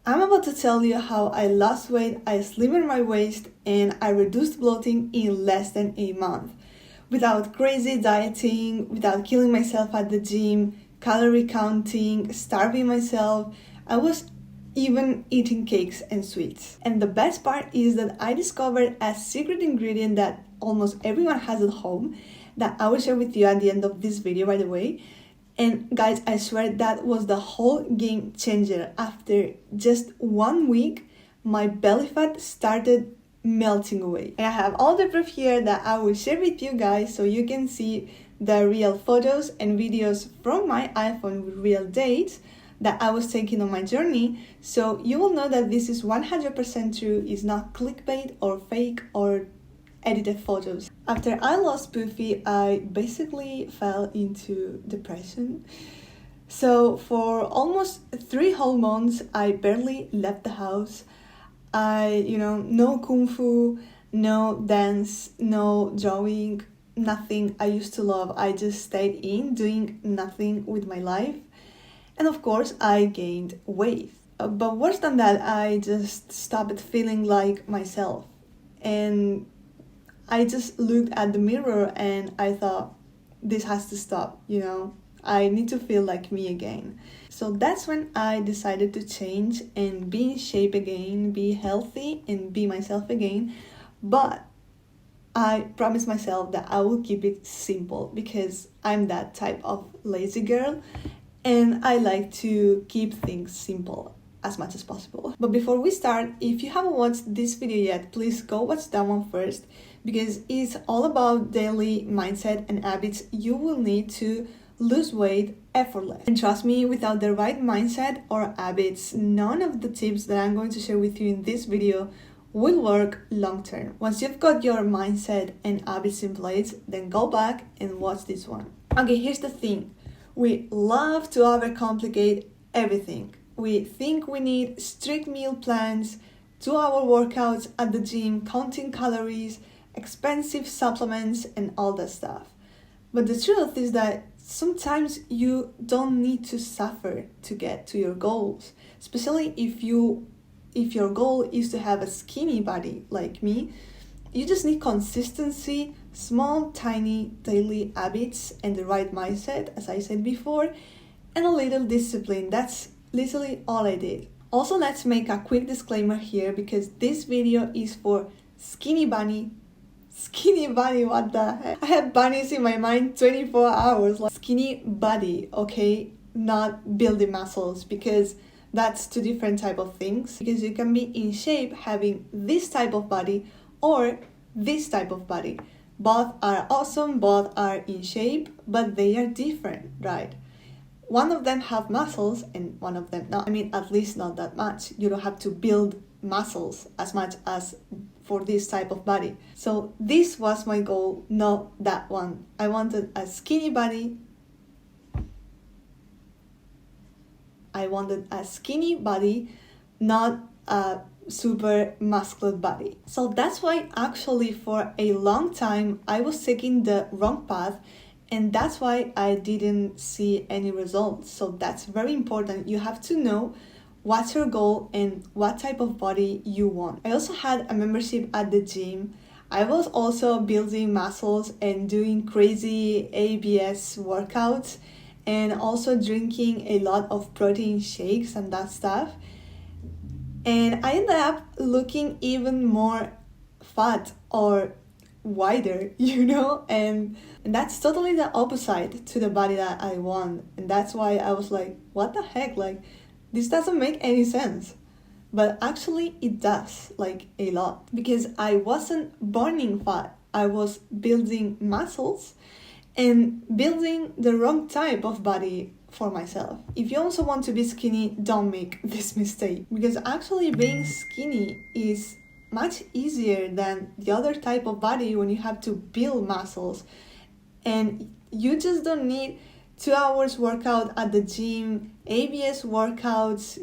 I'm about to tell you how I lost weight, I slimmed my waist, and I reduced bloating in less than a month. Without crazy dieting, without killing myself at the gym, calorie counting, starving myself. I was even eating cakes and sweets. And the best part is that I discovered a secret ingredient that almost everyone has at home that I will share with you at the end of this video, by the way. And guys, I swear that was the whole game changer. After just 1 week, my belly fat started melting away. And I have all the proof here that I will share with you guys so you can see the real photos and videos from my iPhone with real dates that I was taking on my journey. So you will know that this is 100% true, it's not clickbait or fake or edited photos. After I lost Poofy, I basically fell into depression. So for almost 3 whole months, I barely left the house. No kung fu, no dance, no drawing, nothing I used to love. I just stayed in doing nothing with my life. And of course, I gained weight. But worse than that, I just stopped feeling like myself. And I just looked at the mirror and I thought, this has to stop, I need to feel like me again. So that's when I decided to change and be in shape again, be healthy and be myself again. But I promised myself that I will keep it simple because I'm that type of lazy girl and I like to keep things simple as much as possible. But before we start, if you haven't watched this video yet, please go watch that one first because it's all about daily mindset and habits you will need to lose weight effortless. And trust me, without the right mindset or habits, none of the tips that I'm going to share with you in this video will work long term. Once you've got your mindset and habits in place, then go back and watch this one. Okay, here's the thing. We love to overcomplicate everything. We think we need strict meal plans, 2-hour workouts at the gym, counting calories, expensive supplements, and all that stuff. But the truth is that sometimes you don't need to suffer to get to your goals, especially if your goal is to have a skinny body like me. You just need consistency, small, tiny daily habits, and the right mindset, as I said before, and a little discipline. That's literally all I did. Also, let's make a quick disclaimer here because this video is for skinny bunny, what the heck? I had bunnies in my mind 24 hours. Like skinny body, okay? Not building muscles because that's 2 different type of things. Because you can be in shape having this type of body or this type of body. Both are awesome, both are in shape, but they are different, right? One of them have muscles and one of them not. I mean, at least not that much. You don't have to build muscles as much as for this type of body. So this was my goal, not that one. I wanted a skinny body. Not a super muscular body. So that's why actually for a long time I was taking the wrong path, and that's why I didn't see any results. So that's very important. You have to know what's your goal and what type of body you want. I also had a membership at the gym. I was also building muscles and doing crazy ABS workouts and also drinking a lot of protein shakes and that stuff. And I ended up looking even more fat or wider, and that's totally the opposite to the body that I want. And that's why I was like, what the heck, like this doesn't make any sense. But actually it does, like a lot, because I wasn't burning fat. I was building muscles and building the wrong type of body for myself. If you also want to be skinny, don't make this mistake, because actually being skinny is much easier than the other type of body when you have to build muscles. And you just don't need 2 hours workout at the gym, ABS workouts,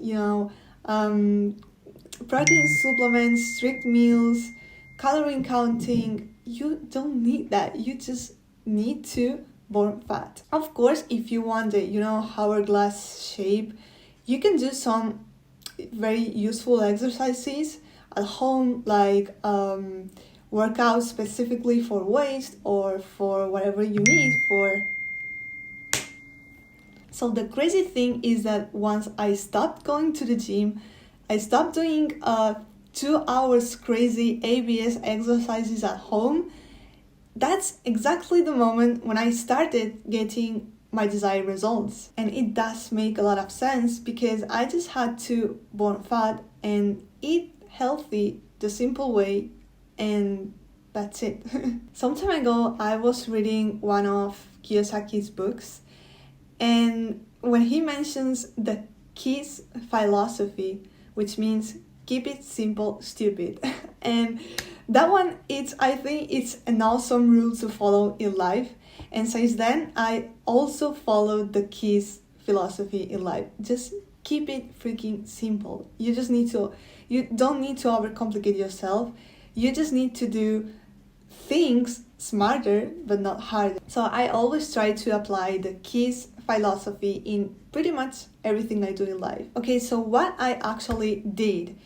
protein supplements, strict meals, calorie counting. You don't need that. You just need to burn fat. Of course, if you want the hourglass shape, you can do some very useful exercises at home, like workouts specifically for waist or for whatever you need for. So the crazy thing is that once I stopped going to the gym, I stopped doing 2 hours crazy ABS exercises at home. That's exactly the moment when I started getting my desired results. And it does make a lot of sense because I just had to burn fat and eat healthy the simple way, and that's it. Some time ago, I was reading one of Kiyosaki's books, and when he mentions the K.I.S.S philosophy, which means keep it simple, stupid. And that one, I think it's an awesome rule to follow in life. And since then, I also followed the K.I.S.S philosophy in life. Just keep it freaking simple. You don't need to overcomplicate yourself. You just need to do things smarter but not harder. So I always try to apply the K.I.S.S philosophy in pretty much everything I do in life. Okay, so what I actually did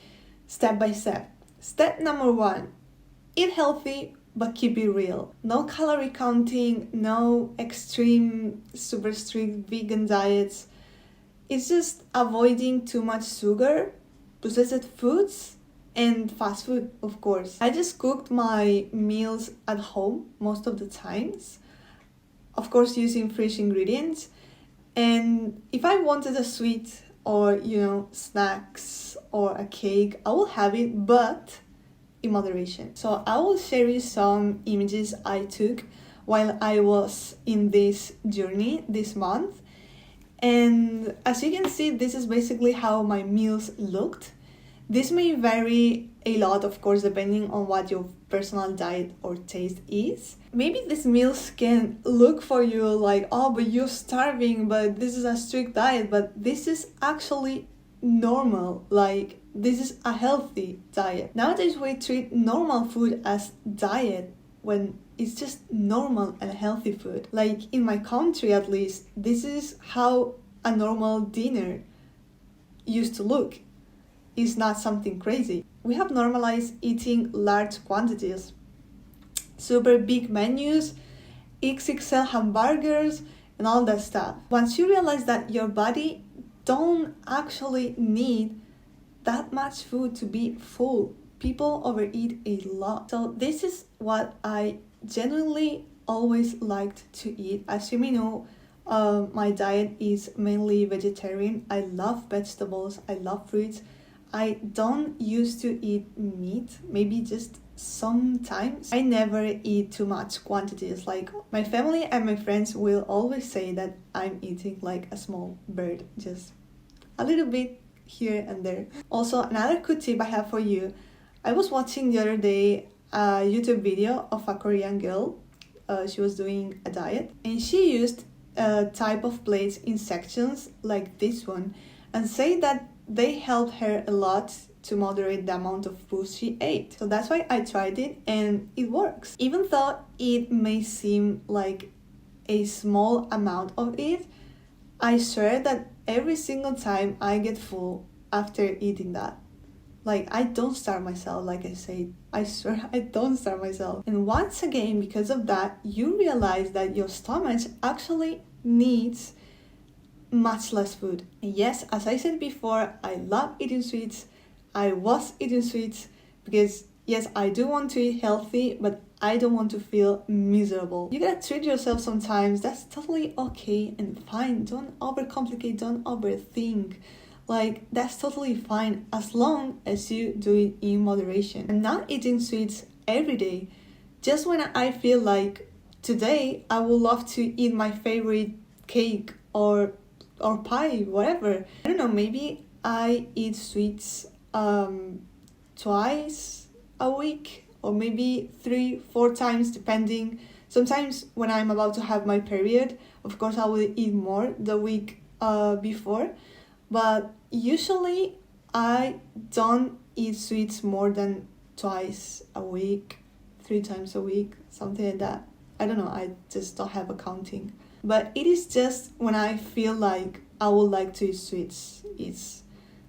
step by step. Step number 1, eat healthy but keep it real. No calorie counting, no extreme, super strict vegan diets. It's just avoiding too much sugar, processed foods, and fast food, of course. I just cooked my meals at home most of the times, of course using fresh ingredients. And if I wanted a sweet or, snacks or a cake, I will have it, but in moderation. So I will share you some images I took while I was in this journey this month. And as you can see, this is basically how my meals looked. This may vary a lot, of course, depending on what your personal diet or taste is. Maybe these meals can look for you like, oh, but you're starving, but this is a strict diet, but this is actually normal. Like, this is a healthy diet. Nowadays, we treat normal food as diet when it's just normal and healthy food. Like, in my country, at least, this is how a normal dinner used to look. It's not something crazy. We have normalized eating large quantities, super big menus, XXL hamburgers, and all that stuff. Once you realize that your body don't actually need that much food to be full, people overeat a lot. So this is what I genuinely always liked to eat. As you may know, my diet is mainly vegetarian. I love vegetables, I love fruits. I don't used to eat meat, maybe just sometimes. I never eat too much quantities. Like, my family and my friends will always say that I'm eating like a small bird, just a little bit here and there. Also, another good tip I have for you. I was watching the other day a YouTube video of a Korean girl. She was doing a diet, and she used a type of plates in sections like this one, and say that they helped her a lot to moderate the amount of food she ate. So that's why I tried it, and it works. Even though it may seem like a small amount of it, I swear that every single time I get full after eating that. Like, I don't starve myself, like I said. I swear I don't starve myself. And once again, because of that, you realize that your stomach actually needs much less food. And yes, as I said before, I love eating sweets. I was eating sweets because, yes, I do want to eat healthy, but I don't want to feel miserable. You gotta treat yourself sometimes. That's totally okay and fine. Don't overcomplicate, don't overthink. Like, that's totally fine as long as you do it in moderation. I'm not eating sweets every day. Just when I feel like today I would love to eat my favorite cake or pie, whatever. I don't know, maybe I eat sweets twice a week, or maybe 3-4 times, depending. Sometimes when I'm about to have my period, of course I will eat more the week before, but usually I don't eat sweets more than twice a week, 3 times a week, something like that. I don't know, I just don't have a counting. But it is just when I feel like I would like to eat sweets. It's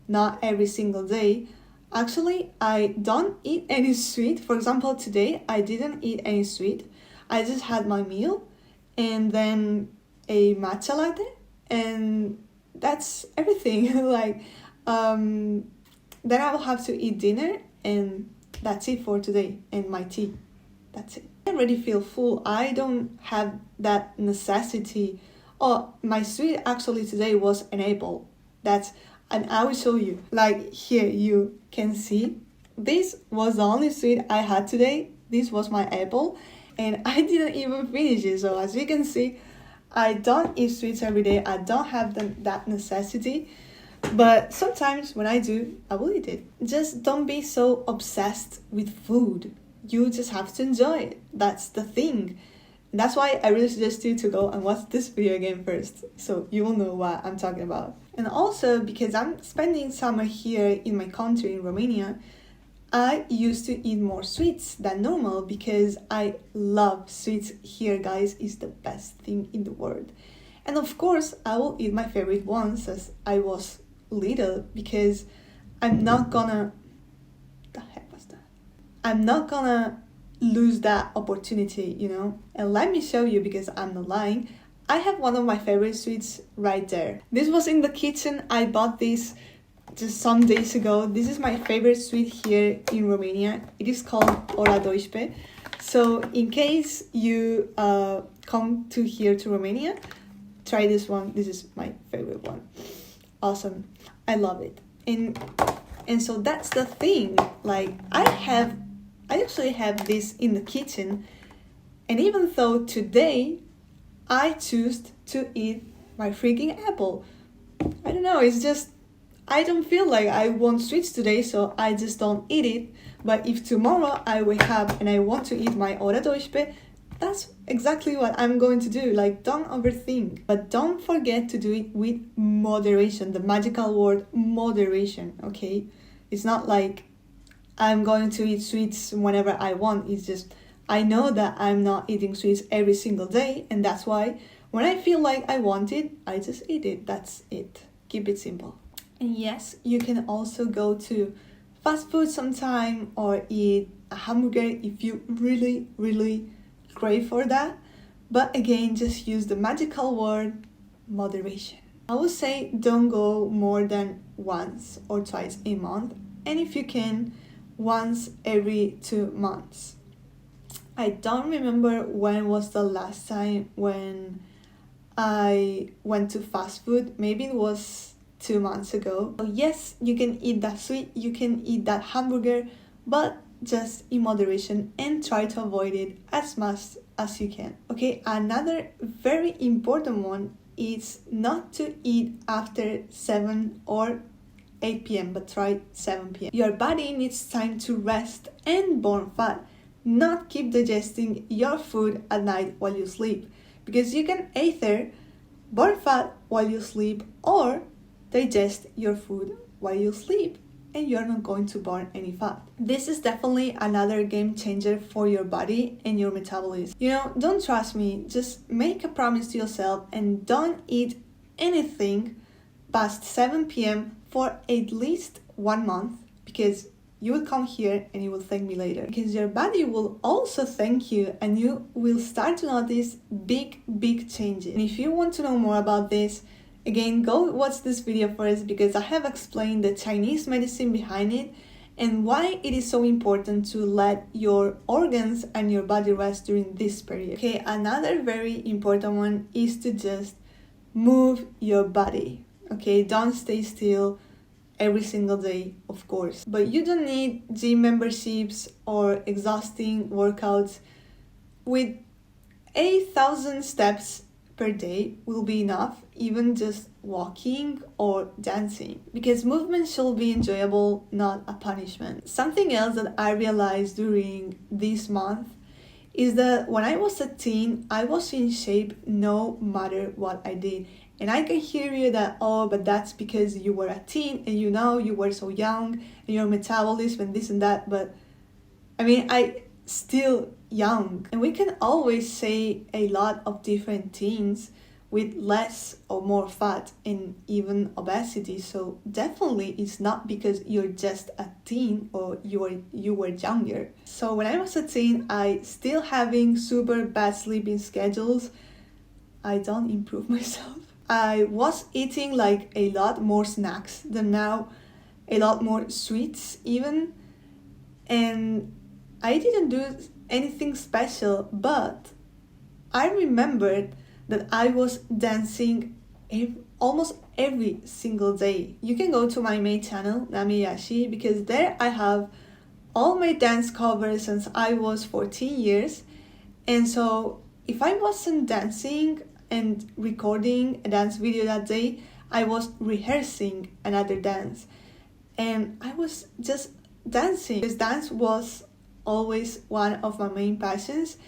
not every single day. Actually, I don't eat any sweet. For example, today I didn't eat any sweet. I just had my meal and then a matcha latte, and that's everything. Like, then I will have to eat dinner, and that's it for today, and my tea. That's it. I already feel full. I don't have that necessity. Oh, my sweet actually today was an apple. And I will show you. Like here, you can see. This was the only sweet I had today. This was my apple, and I didn't even finish it. So as you can see, I don't eat sweets every day. I don't have that necessity. But sometimes when I do, I will eat it. Just don't be so obsessed with food. You just have to enjoy it. That's the thing. That's why I really suggest you to go and watch this video again first, so you will know what I'm talking about. And also, because I'm spending summer here in my country, in Romania, I used to eat more sweets than normal because I love sweets here, guys. It's the best thing in the world. And of course, I will eat my favorite ones as I was little, because I'm not gonna... The heck was that? I'm not gonna lose that opportunity, you know? And let me show you, because I'm not lying. I have one of my favorite sweets right there. This was in the kitchen. I bought this just some days ago. This is my favorite sweet here in Romania. It is called Ora 12. So in case you come to here to Romania, try this one. This is my favorite one. Awesome. I love it. And so that's the thing. Like, I actually have this in the kitchen, and even though today I choose to eat my freaking apple, I don't know, it's just, I don't feel like I want sweets today, so I just don't eat it. But if tomorrow I wake up and I want to eat my Ora 12, that's exactly what I'm going to do. Like, don't overthink, but don't forget to do it with moderation. The magical word moderation, okay? It's not like I'm going to eat sweets whenever I want. It's just, I know that I'm not eating sweets every single day, and that's why when I feel like I want it, I just eat it. That's it. Keep it simple. And yes, you can also go to fast food sometime or eat a hamburger if you really, really crave for that. But again, just use the magical word moderation. I would say don't go more than once or twice a month, and if you can, once every 2 months. I don't remember when was the last time when I went to fast food. Maybe it was 2 months ago. So yes, you can eat that sweet, you can eat that hamburger, but just in moderation, and try to avoid it as much as you can. Okay, another very important one is not to eat after 7 or 8 p.m. but try 7 p.m. Your body needs time to rest and burn fat, not keep digesting your food at night while you sleep, because you can either burn fat while you sleep or digest your food while you sleep, and you're not going to burn any fat. This is definitely another game changer for your body and your metabolism. You know, don't trust me, just make a promise to yourself and don't eat anything past 7 p.m. for at least 1 month, because you will come here and you will thank me later. Because your body will also thank you, and you will start to notice big changes. And if you want to know more about this, again, go watch this video first, because I have explained the Chinese medicine behind it and why it is so important to let your organs and your body rest during this period. Okay, another very important one is to just move your body. Okay, don't stay still every single day, of course. But you don't need gym memberships or exhausting workouts. With 8,000 steps per day will be enough, even just walking or dancing, because movement should be enjoyable, not a punishment. Something else that I realized during this month is that when I was a teen, I was in shape no matter what I did. And I can hear you that, oh, but that's because you were a teen and you know you were so young and your metabolism and this and that. But I mean, I still young, and we can always say a lot of different things with less or more fat and even obesity. So definitely it's not because you're just a teen or you were younger. So when I was a teen, I still having super bad sleeping schedules. I don't improve myself. I was eating like a lot more snacks than now, a lot more sweets even, and I didn't do anything special, but I remembered that I was dancing almost every single day. You can go to my main channel, Namiyashi, because there I have all my dance covers since I was 14 years. And so if I wasn't dancing and recording a dance video that day, I was rehearsing another dance. And I was just dancing. Because dance was always one of my main passions.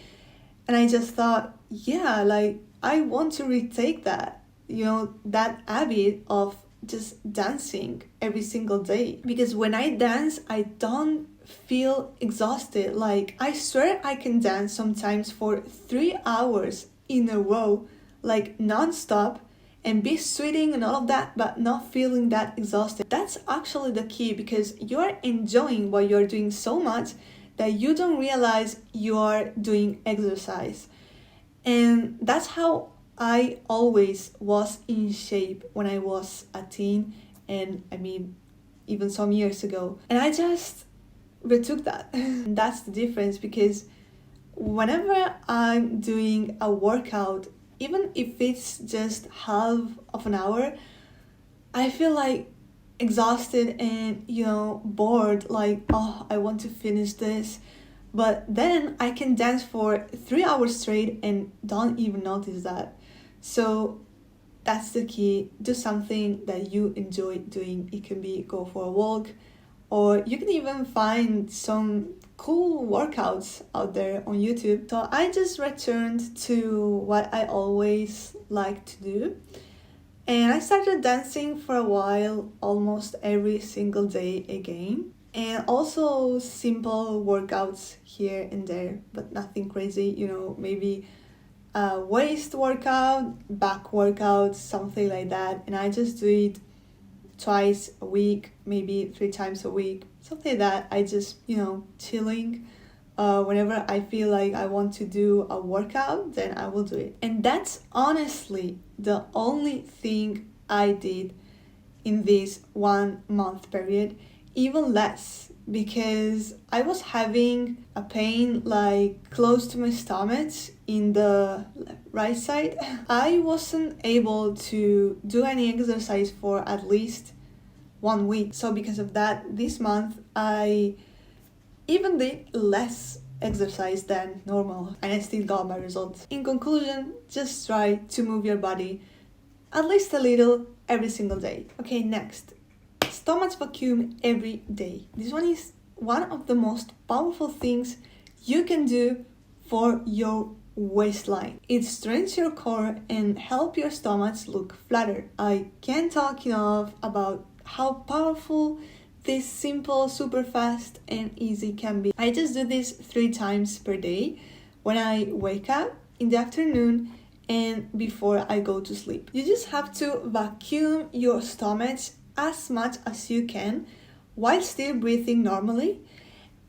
And I just thought, yeah, like I want to retake that, that habit of just dancing every single day. Because when I dance, I don't feel exhausted. Like I swear I can dance sometimes for 3 hours in a row, like non-stop, and be sweating and all of that, but not feeling that exhausted. That's actually the key, because you're enjoying what you're doing so much that you don't realize you are doing exercise. And that's how I always was in shape when I was a teen, and I mean, even some years ago. And I just retook that. That's the difference, because whenever I'm doing a workout, even if it's just half of an hour, I feel like exhausted and bored, like, oh, I want to finish this. But then I can dance for 3 hours straight and don't even notice that. So that's the key. Do something that you enjoy doing. It can be go for a walk, or you can even find some cool workouts out there on YouTube. So I just returned to what I always like to do. And I started dancing for a while, almost every single day again. And also simple workouts here and there, but nothing crazy, maybe a waist workout, back workout, something like that. And I just do it twice a week, maybe 3 times a week, something like that. I just, chilling. Whenever I feel like I want to do a workout, then I will do it. And that's honestly the only thing I did in this 1 month period, even less, because I was having a pain like close to my stomach in the right side. I wasn't able to do any exercise for at least 1 week. So because of that, this month I even did less exercise than normal, and I still got my results. In conclusion, just try to move your body at least a little every single day. Okay, next. Stomach vacuum every day. This one is one of the most powerful things you can do for your waistline. It strengthens your core and help your stomach look flatter. I can't talk enough about how powerful this simple, super fast and easy can be. I just do this 3 times per day, when I wake up, in the afternoon, and before I go to sleep. You just have to vacuum your stomach as much as you can while still breathing normally,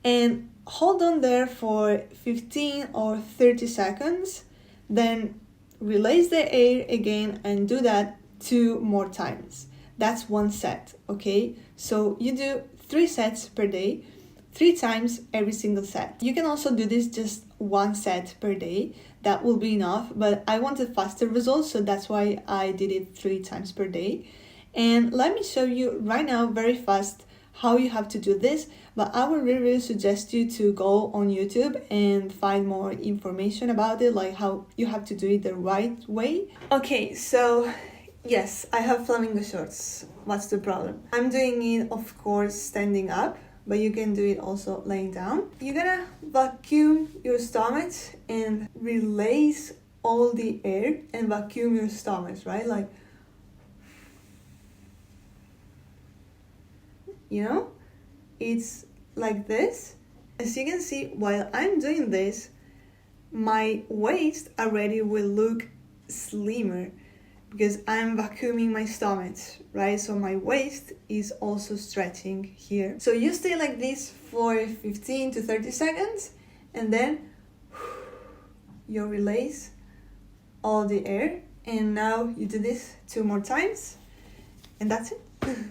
and hold on there for 15 or 30 seconds, then release the air again and do that 2 more times. That's 1 set, okay? So you do 3 sets per day, 3 times every single set. You can also do this just 1 set per day. That will be enough, but I wanted faster results, so that's why I did it 3 times per day. And let me show you right now very fast how you have to do this, but I would really suggest you to go on YouTube and find more information about it, like how you have to do it the right way. Okay, so yes, I have flamingo shorts. What's the problem? I'm doing it, of course, standing up, but you can do it also laying down. You're gonna vacuum your stomach and release all the air and vacuum your stomach, right? Like, it's like this. As you can see, while I'm doing this, my waist already will look slimmer. because I'm vacuuming my stomach, right? So my waist is also stretching here. So you stay like this for 15 to 30 seconds, and then you release all the air. And now you do this 2 more times, and that's it.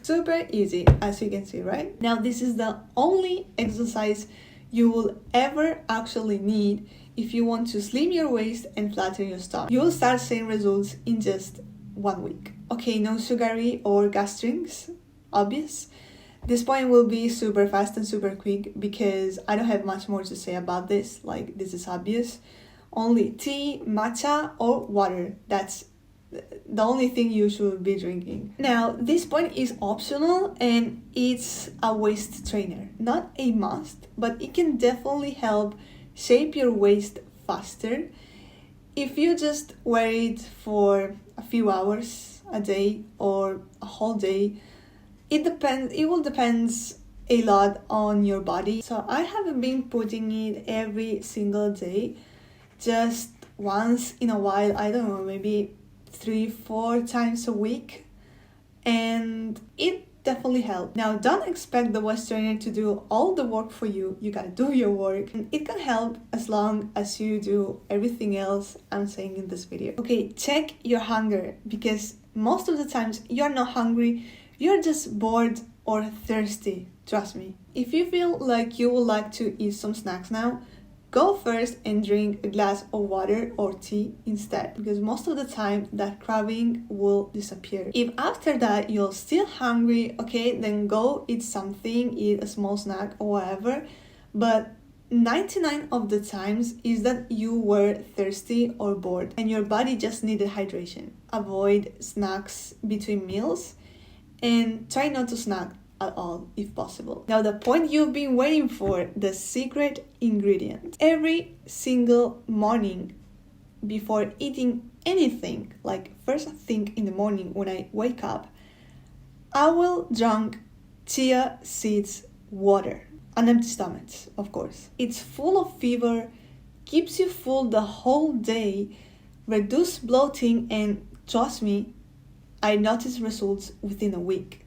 Super easy, as you can see, right? Now this is the only exercise you will ever actually need if you want to slim your waist and flatten your stomach. You will start seeing results in just 1 week. Okay, no sugary or gas drinks, obvious. This point will be super fast and super quick because I don't have much more to say about this, like this is obvious. Only tea, matcha or water, that's the only thing you should be drinking. Now, this point is optional and it's a waist trainer. Not a must, but it can definitely help shape your waist faster. If you just wear it for a few hours a day or a whole day, it will depend a lot on your body. So I haven't been putting it every single day, just once in a while, I don't know, maybe 3-4 times a week, and it definitely helps. Now, don't expect the waist trainer to do all the work for you. You gotta do your work, and it can help as long as you do everything else I'm saying in this video. Okay, check your hunger, because most of the times you're not hungry, you're just bored or thirsty. Trust me. If you feel like you would like to eat some snacks now, go first and drink a glass of water or tea instead, because most of the time that craving will disappear. If after that you're still hungry, okay, then go eat something, eat a small snack or whatever, but 99 of the times is that you were thirsty or bored and your body just needed hydration. Avoid snacks between meals and try not to snack at all if possible. Now the point you've been waiting for, the secret ingredient. Every single morning before eating anything, like first thing in the morning when I wake up, I will drink chia seeds water. An empty stomach, of course. It's full of fiber, keeps you full the whole day, reduce bloating, and trust me, I noticed results within a week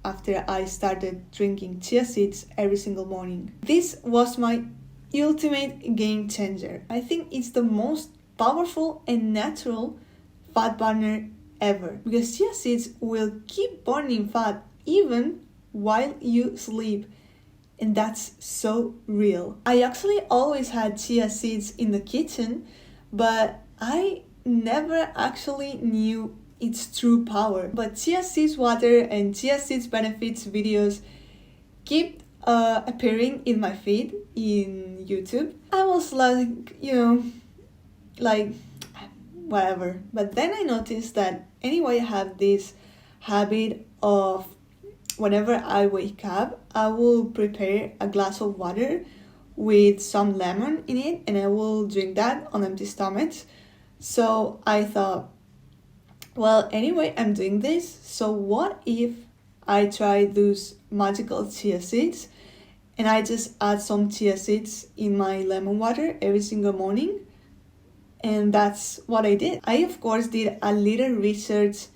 after I started drinking chia seeds every single morning. This was my ultimate game changer. I think it's the most powerful and natural fat burner ever, because chia seeds will keep burning fat even while you sleep, and that's so real. I actually always had chia seeds in the kitchen, but I never actually knew its true power. But chia seeds water and chia seeds benefits videos keep appearing in my feed in YouTube. I was like, whatever. But then I noticed that anyway, I have this habit of whenever I wake up, I will prepare a glass of water with some lemon in it, and I will drink that on empty stomach. So I thought, well, anyway, I'm doing this, so what if I try those magical chia seeds and I just add some chia seeds in my lemon water every single morning? And that's what I did. I, of course, did a little research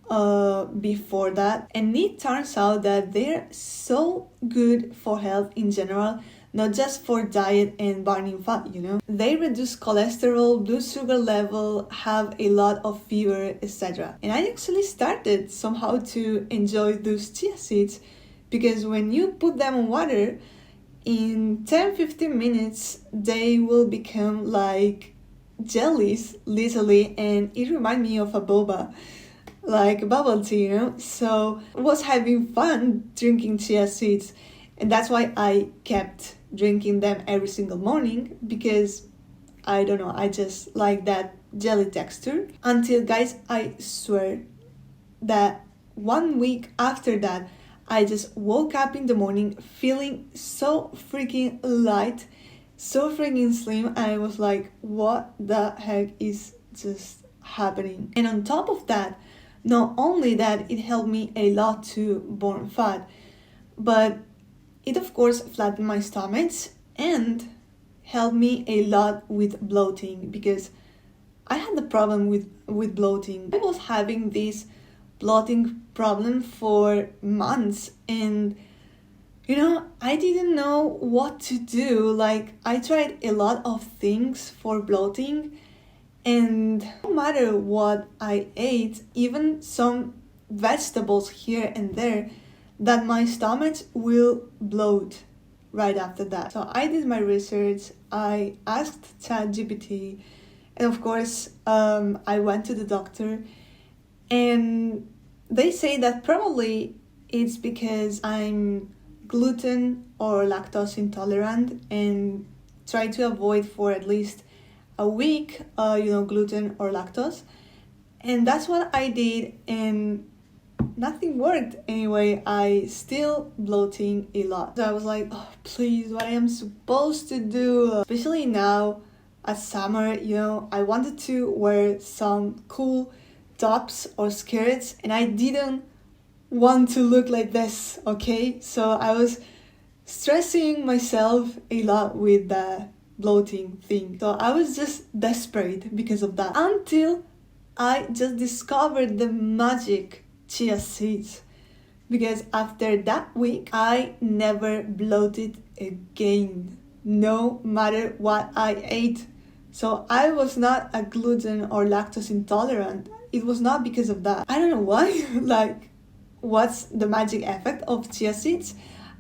before that, and it turns out that they're so good for health in general, not just for diet and burning fat, They reduce cholesterol, blood sugar level, have a lot of fiber, etc. And I actually started somehow to enjoy those chia seeds, because when you put them in water, in 10-15 minutes, they will become like jellies, literally, and it reminds me of a boba, like bubble tea, So I was having fun drinking chia seeds, and that's why I kept drinking them every single morning, because I don't know, I just like that jelly texture. Until, guys, I swear that 1 week after that, I just woke up in the morning feeling so freaking light, so freaking slim, and I was like, what the heck is just happening? And on top of that, not only that, it helped me a lot to burn fat, but it, of course, flattened my stomach and helped me a lot with bloating, because I had the problem with bloating. I was having this bloating problem for months, and I didn't know what to do. Like, I tried a lot of things for bloating, and no matter what I ate, even some vegetables here and there, that my stomach will bloat right after that. So I did my research, I asked ChatGPT, and of course, I went to the doctor, and they say that probably it's because I'm gluten or lactose intolerant, and try to avoid for at least a week, gluten or lactose. And that's what I did, and nothing worked anyway. I still bloating a lot. So I was like, oh, please, what I am supposed to do? Especially now at summer, I wanted to wear some cool tops or skirts, and I didn't want to look like this, okay? So I was stressing myself a lot with the bloating thing. So I was just desperate because of that, until I just discovered the magic chia seeds. Because after that week, I never bloated again, no matter what I ate. So I was not a gluten or lactose intolerant. It was not because of that. I don't know why. Like, what's the magic effect of chia seeds?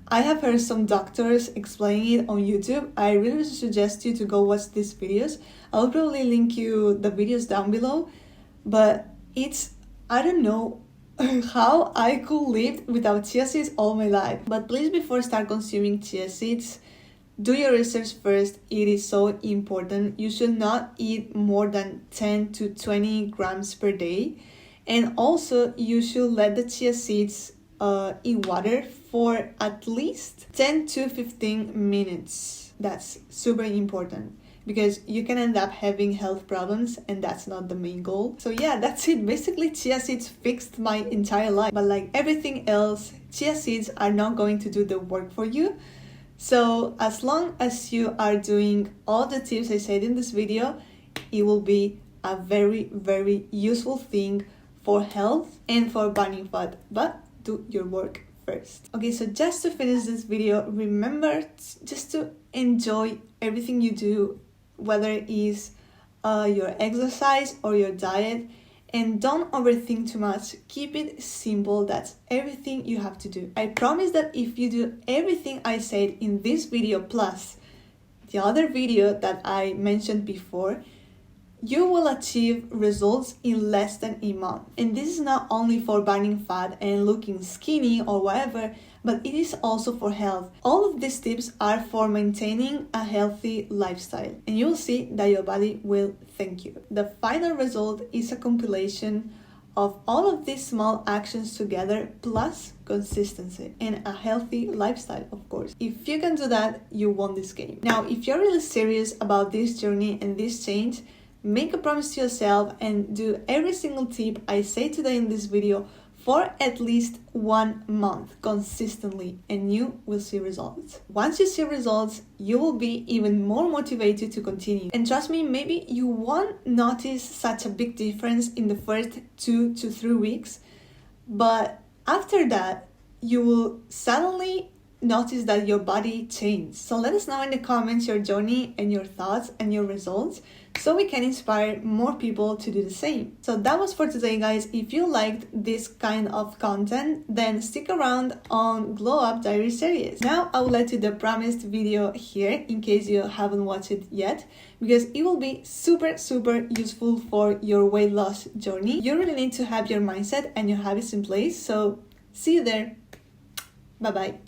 I have heard some doctors explaining it on YouTube. I really suggest you to go watch these videos. I'll probably link you the videos down below. But I don't know how I could live without chia seeds all my life. But please, before start consuming chia seeds, do your research first. It is so important. You should not eat more than 10 to 20 grams per day. And also, you should let the chia seeds in water for at least 10 to 15 minutes. That's super important, because you can end up having health problems, and that's not the main goal. So yeah, that's it. Basically, chia seeds fixed my entire life. But like everything else, chia seeds are not going to do the work for you. So as long as you are doing all the tips I said in this video, it will be a very, very useful thing for health and for burning fat. But do your work first. Okay, so just to finish this video, remember just to enjoy everything you do, whether it is your exercise or your diet, and don't overthink too much. Keep it simple. That's everything you have to do. I promise that if you do everything I said in this video plus the other video that I mentioned before, you will achieve results in less than a month. And this is not only for burning fat and looking skinny or whatever, but it is also for health. All of these tips are for maintaining a healthy lifestyle, and you'll see that your body will thank you. The final result is a compilation of all of these small actions together, plus consistency and a healthy lifestyle, of course. If you can do that, you won this game. Now, if you're really serious about this journey and this change, make a promise to yourself and do every single tip I say today in this video for at least 1 month consistently, and you will see results. Once you see results, you will be even more motivated to continue. And trust me, maybe you won't notice such a big difference in the first 2 to 3 weeks, but after that, you will suddenly notice that your body changed. So let us know in the comments your journey and your thoughts and your results, so we can inspire more people to do the same. So that was for today, guys. If you liked this kind of content, then stick around on Glow Up Diary series. Now I will let you the promised video here in case you haven't watched it yet, because it will be super useful for your weight loss journey. You really need to have your mindset and your habits in place. So see you there. Bye bye.